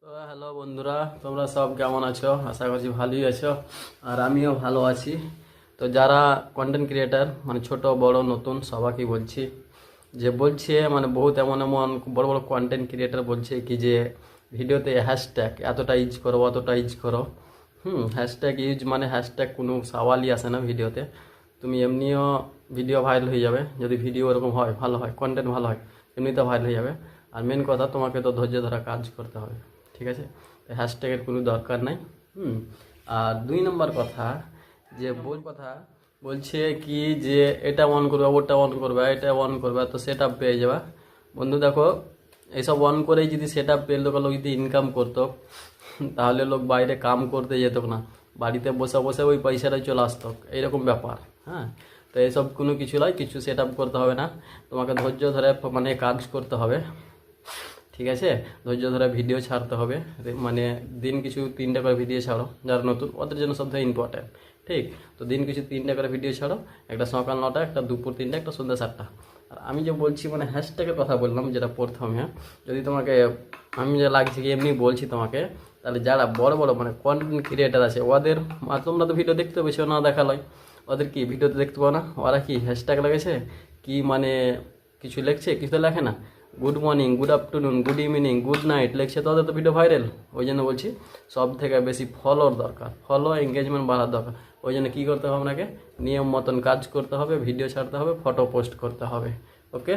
তো হ্যালো বন্ধুরা, তোমরা সব কেমন আছো? আশা করছি ভালোই আছো, আর আমিও ভালো আছি। তো যারা কন্টেন্ট ক্রিয়েটার মানে ছোট বড় নতুন সবাইকে বলছি, যে বলছে মানে বহুত এমন এমন বড় বড় কন্টেন্ট ক্রিয়েটার বলছে কি যে ভিডিওতে হ্যাশট্যাগ এতটা ইউজ করো অতটা ইউজ করো। হ্যাশট্যাগ ইউজ মানে হ্যাশট্যাগ কোনো সওয়ালই আসে না ভিডিওতে। তুমি এমনিও ভিডিও ভাইরাল হয়ে যাবে, যদি ভিডিও এরকম হয় ভালো হয়, কন্টেন্ট ভালো হয়, এমনিতে ভাইরাল হয়ে যাবে। আর মেন কথা, তোমাকে তো ধৈর্য ধরা কাজ করতে হবে, ঠিক আছে? হ্যাশট্যাগের কোনো দরকার নাই। আর 2 নম্বর কথা, যে বলছে কি যে এটা অন করবে, ওটা অন করবে, এটা অন করবে, তো সেট আপ পেয়ে যাবে। বন্ধু দেখো, এইসব অন করেই যদি সেট আপ পেয়ে লোক যদি ইনকাম করতো, তাহলে লোক বাইরে কাম করতে যেত না, বাড়িতে বসে বসে ওই পয়সাটাই চলে আসতো। এইরকম ব্যাপার। হ্যাঁ, তো এইসব কোনো কিছু নয়, কিছু সেট আপ করতে হবে না, তোমাকে ধৈর্য ধরে মানে কাজ করতে হবে, ঠিক আছে? ধৈর্য ধরে ভিডিও ছাড়তে হবে, মানে দিন কিছু 3টা করে ভিডিও ছাড়ো, যারা নতুন ওদের জন্য সব থেকে ইম্পর্ট্যান্ট। ঠিক, তো দিন কিছু 3টা করে ভিডিও ছাড়ো, একটা সকাল 9টা, একটা দুপুর 3টা, একটা সন্ধ্যা 7টা। আর আমি যে বলছি মানে হ্যাশট্যাগের কথা বললাম যেটা প্রথমে, যদি তোমাকে আমি যে লাগছে কি এমনি বলছি তোমাকে, তাহলে যারা বড় বড় মানে কন্টেন্ট ক্রিয়েটার আছে ওদের, আর তোমরা তো ভিডিও দেখতে পেয়েছো না, দেখালয় ওদের কি ভিডিওতে দেখতে পাও না? ওরা কি হ্যাশট্যাগ লাগেছে কি, মানে কিছু লেখছে? কিছু তো লেখে না। Good morning, good afternoon, good evening, good night লেখছে, তো ওদের তো ভিডিও ভাইরাল। ওই জন্য বলছি সব থেকে বেশি ফলোর দরকার, ফলো এঙ্গেজমেন্ট বাড়ার দরকার। ওই জন্য কী করতে হবে আপনাকে? নিয়ম মতন কাজ করতে হবে, ভিডিও ছাড়তে হবে, ফটো পোস্ট করতে হবে। ওকে।